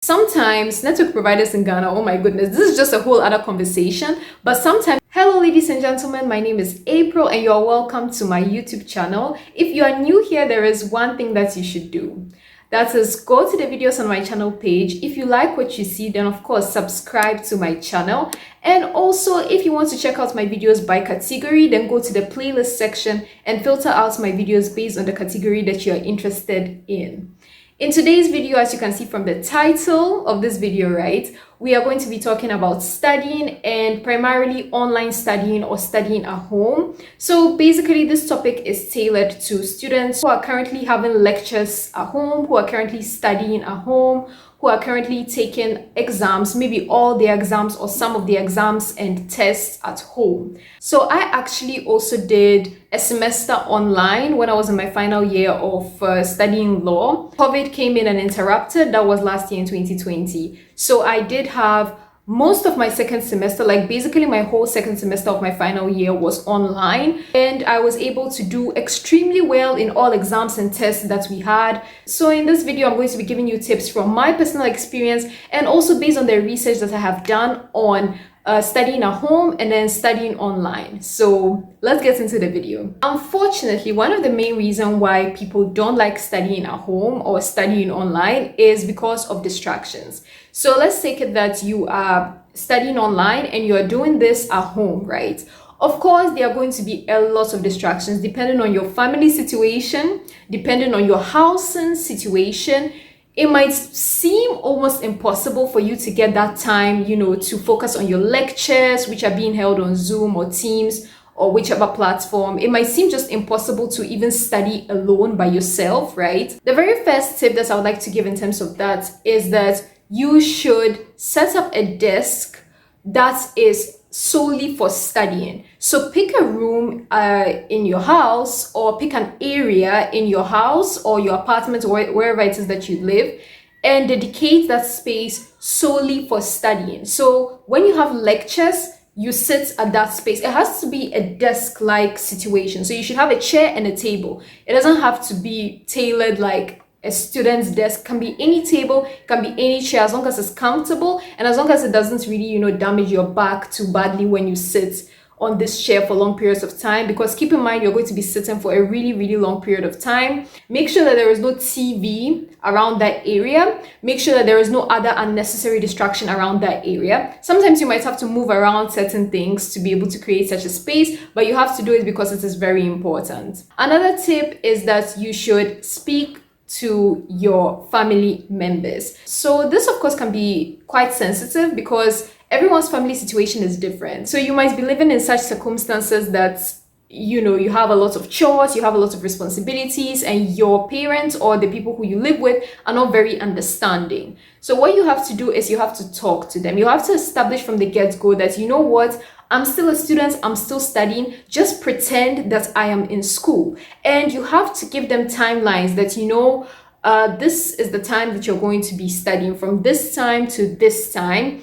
Sometimes network providers in Ghana, oh my goodness, this is just a whole other conversation. But sometimes, hello ladies and gentlemen, my name is April and you're welcome to my YouTube channel. If you are new here, there is one thing that you should do. That is, go to the videos on my channel page. If you like what you see, then of course subscribe to my channel. And also, if you want to check out my videos by category, then go to the playlist section and filter out my videos based on the category that you are interested in. In today's video, as you can see from the title of this video, right, we are going to be talking about studying, and primarily online studying or studying at home. So basically, this topic is tailored to students who are currently having lectures at home, who are currently studying at home, who are currently taking exams, maybe all the exams or some of the exams and tests at home. So I actually also did a semester online when I was in my final year of studying law. COVID came in and interrupted. That was last year in 2020. So I did have most of my second semester, like basically my whole second semester of my final year was online, and I was able to do extremely well in all exams and tests that we had. So in this video, I'm going to be giving you tips from my personal experience and also based on the research that I have done on studying at home and then studying online. So let's get into the video. Unfortunately, one of the main reasons why people don't like studying at home or studying online is because of distractions. So let's take it that you are studying online and you're doing this at home, right? Of course, there are going to be a lot of distractions depending on your family situation, depending on your housing situation. It might seem almost impossible for you to get that time, to focus on your lectures, which are being held on Zoom or Teams or whichever platform. It might seem just impossible to even study alone by yourself, right? The very first tip that I would like to give in terms of that is that you should set up a desk that is solely for studying. So pick a room in your house, or pick an area in your house or your apartment or wherever it is that you live, and dedicate that space solely for studying. So when you have lectures, you sit at that space. It has to be a desk-like situation. So you should have a chair and a table. It doesn't have to be tailored like a student's desk. Can be any table, can be any chair, as long as it's comfortable and as long as it doesn't really, damage your back too badly when you sit on this chair for long periods of time. Because keep in mind, you're going to be sitting for a really, really long period of time. Make sure that there is no TV around that area. Make sure that there is no other unnecessary distraction around that area. Sometimes you might have to move around certain things to be able to create such a space, but you have to do it because it is very important. Another tip is that you should speak to your family members. So this of course can be quite sensitive because everyone's family situation is different. So you might be living in such circumstances that you have a lot of chores, you have a lot of responsibilities, and your parents or the people who you live with are not very understanding. So what you have to do is you have to talk to them. You have to establish from the get-go that, you know what, I'm still a student, I'm still studying, just pretend that I am in school. And you have to give them timelines that, this is the time that you're going to be studying from this time to this time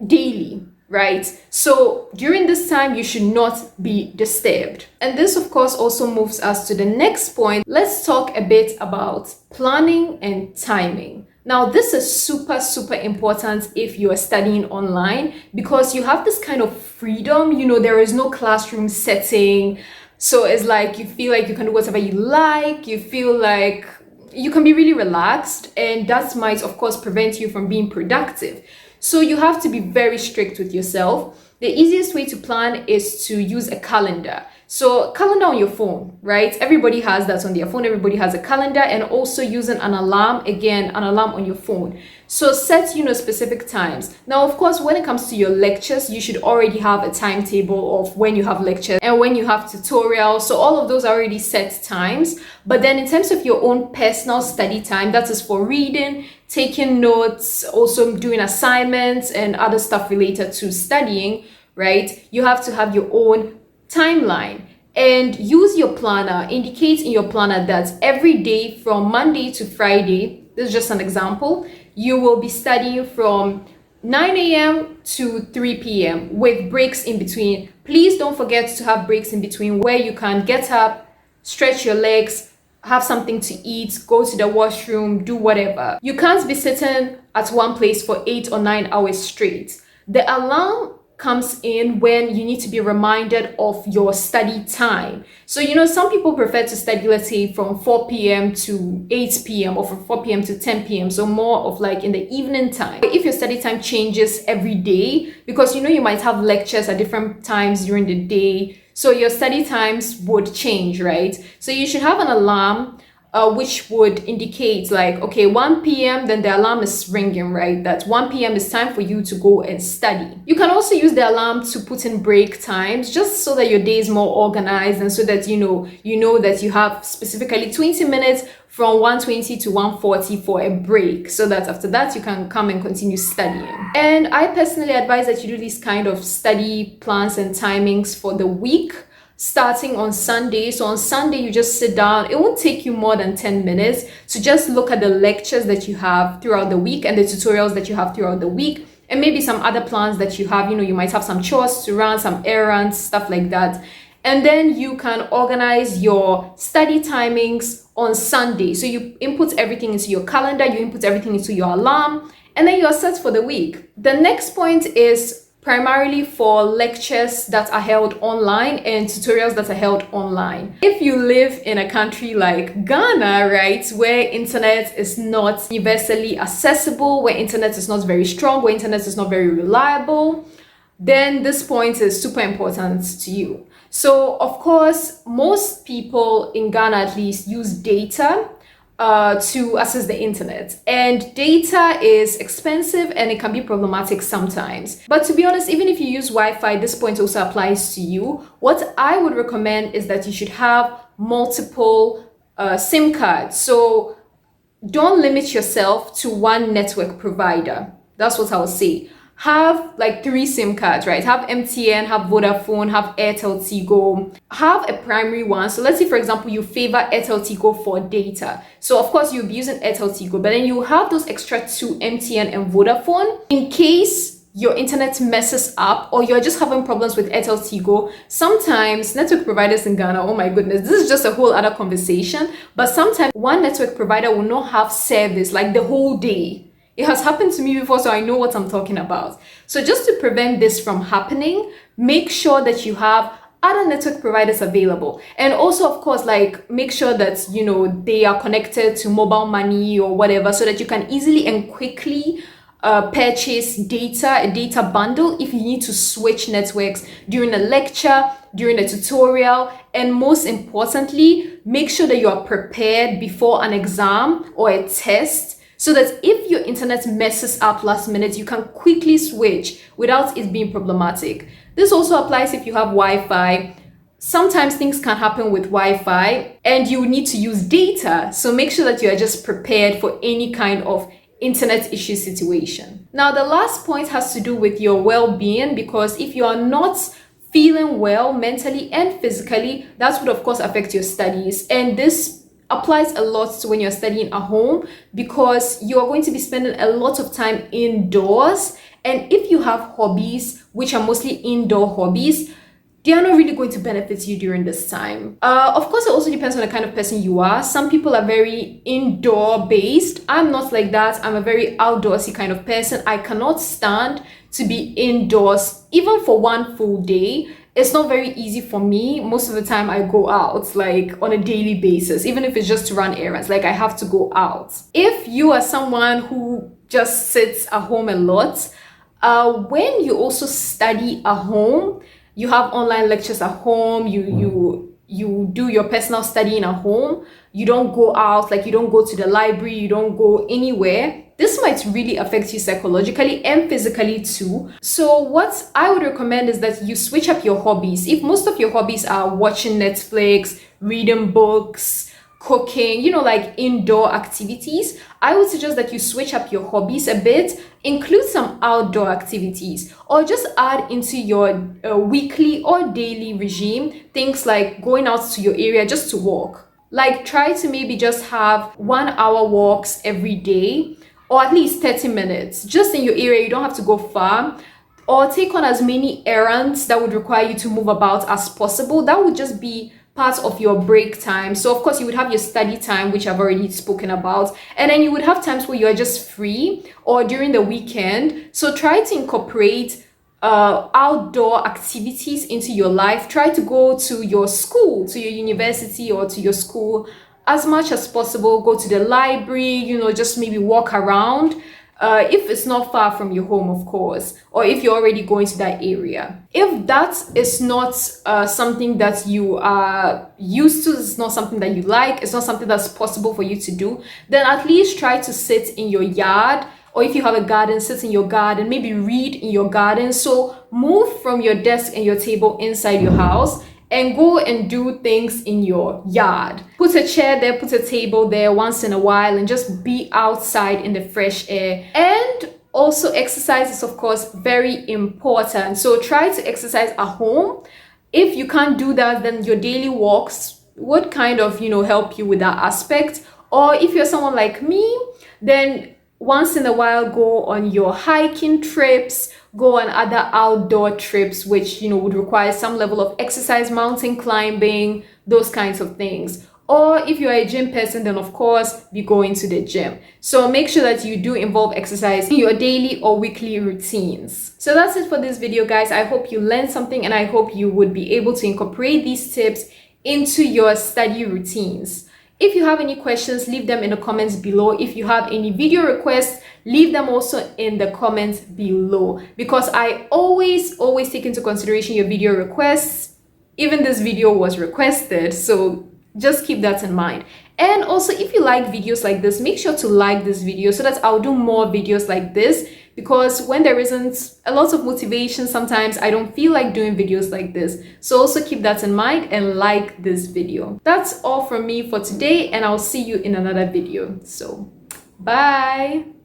daily, right? So during this time, you should not be disturbed. And this, of course, also moves us to the next point. Let's talk a bit about planning and timing. Now, this is super, super important if you are studying online because you have this kind of freedom. There is no classroom setting. So it's like you feel like you can do whatever you like. You feel like you can be really relaxed, and that might, of course, prevent you from being productive. So you have to be very strict with yourself. The easiest way to plan is to use a calendar. So calendar on your phone, right? Everybody has that on their phone. Everybody has a calendar, and also using an alarm, again, an alarm on your phone. So set, specific times. Now, of course, when it comes to your lectures, you should already have a timetable of when you have lectures and when you have tutorials. So all of those are already set times. But then in terms of your own personal study time, that is for reading, taking notes, also doing assignments and other stuff related to studying, right? You have to have your own timeline and use your planner. Indicate in your planner that every day from Monday to Friday, this is just an example, you will be studying from 9 a.m. to 3 p.m. with breaks in between. Please don't forget to have breaks in between where you can get up, stretch your legs, have something to eat, go to the washroom, do whatever. You can't be sitting at one place for 8 or 9 hours straight. The alarm comes in when you need to be reminded of your study time. So, some people prefer to study, let's say, from 4 p.m. to 8 p.m. or from 4 p.m. to 10 p.m. So more of like in the evening time. If your study time changes every day, because you might have lectures at different times during the day, so your study times would change, right? So you should have an alarm which would indicate like, okay, 1 p.m. then the alarm is ringing, right? That 1 p.m. is time for you to go and study. You can also use the alarm to put in break times, just so that your day is more organized, and so that you know that you have specifically 20 minutes from 1:20 to 1:40 for a break, so that after that you can come and continue studying. And I personally advise that you do these kind of study plans and timings for the week, starting on Sunday. So on Sunday, you just sit down. It won't take you more than 10 minutes to just look at the lectures that you have throughout the week and the tutorials that you have throughout the week, and maybe some other plans that you have. You might have some chores to run, some errands, stuff like that. And then you can organize your study timings on Sunday. So you input everything into your calendar, you input everything into your alarm, and then you're set for the week. The next point is primarily for lectures that are held online and tutorials that are held online. If you live in a country like Ghana, right, where internet is not universally accessible, where internet is not very strong, where internet is not very reliable, then this point is super important to you. So of course, most people in Ghana at least use data to access the internet, and data is expensive and it can be problematic sometimes. But to be honest, even if you use Wi-Fi, this point also applies to you. What I would recommend is that you should have multiple SIM cards. So don't limit yourself to one network provider. That's what I would say. Have like 3 SIM cards, right? Have MTN, have Vodafone, have Airtel Tigo. Have a primary one. So let's say, for example, you favor Airtel Tigo for data. So of course you'll be using Airtel Tigo, but then you have those extra 2 MTN and Vodafone in case your internet messes up or you're just having problems with Airtel Tigo. Sometimes network providers in Ghana, oh my goodness, this is just a whole other conversation. But sometimes one network provider will not have service like the whole day. It has happened to me before, so I know what I'm talking about. So just to prevent this from happening, make sure that you have other network providers available. And also, of course, like make sure that, they are connected to mobile money or whatever, so that you can easily and quickly purchase a data bundle if you need to switch networks during a lecture, during a tutorial, and most importantly, make sure that you are prepared before an exam or a test, so that if your internet messes up last minute, you can quickly switch without it being problematic. This also applies if you have Wi-Fi. Sometimes things can happen with Wi-Fi and you need to use data. So make sure that you are just prepared for any kind of internet issue situation. Now, the last point has to do with your well-being, because if you are not feeling well mentally and physically, that would of course affect your studies. And this applies a lot to when you're studying at home, because you are going to be spending a lot of time indoors. And if you have hobbies, which are mostly indoor hobbies, they are not really going to benefit you during this time. Of course, it also depends on the kind of person you are. Some people are very indoor based. I'm not like that. I'm a very outdoorsy kind of person. I cannot stand to be indoors, even for one full day. It's not very easy for me. Most of the time I go out like on a daily basis, even if it's just to run errands, like I have to go out. If you are someone who just sits at home a lot, when you also study at home, you have online lectures at home, you do your personal studying at home, you don't go out, like you don't go to the library, you don't go anywhere. This might really affect you psychologically and physically too. So what I would recommend is that you switch up your hobbies. If most of your hobbies are watching Netflix, reading books, cooking, like indoor activities, I would suggest that you switch up your hobbies a bit, include some outdoor activities, or just add into your weekly or daily regime things like going out to your area just to walk. Like try to maybe just have 1 hour walks every day, or at least 30 minutes just in your area. You don't have to go far. Or take on as many errands that would require you to move about as possible. That would just be part of your break time. So of course you would have your study time, which I've already spoken about, and then you would have times where you're just free or during the weekend. So try to incorporate outdoor activities into your life. Try to go to your school, to your university, or to your school as much as possible. Go to the library, just maybe walk around. If it's not far from your home, of course, or if you're already going to that area. If that is not something that you are used to, it's not something that you like, it's not something that's possible for you to do, then at least try to sit in your yard, or if you have a garden, sit in your garden, maybe read in your garden. So move from your desk and your table inside your house and go and do things in your yard. Put a chair there, put a table there once in a while, and just be outside in the fresh air. And also exercise is of course very important. So try to exercise at home. If you can't do that, then your daily walks would kind of, help you with that aspect. Or if you're someone like me, then once in a while go on your hiking trips, go on other outdoor trips, which would require some level of exercise, mountain climbing, those kinds of things. Or if you're a gym person, then of course be going to the gym. So make sure that you do involve exercise in your daily or weekly routines. So that's it for this video, guys. I hope you learned something, and I hope you would be able to incorporate these tips into your study routines. If you have any questions, leave them in the comments below. If you have any video requests, leave them also in the comments below, because I always take into consideration your video requests. Even this video was requested, so just keep that in mind. And also, if you like videos like this, make sure to like this video so that I'll do more videos like this, because when there isn't a lot of motivation, sometimes I don't feel like doing videos like this. So also keep that in mind and like this video. That's all from me for today, and I'll see you in another video. So bye.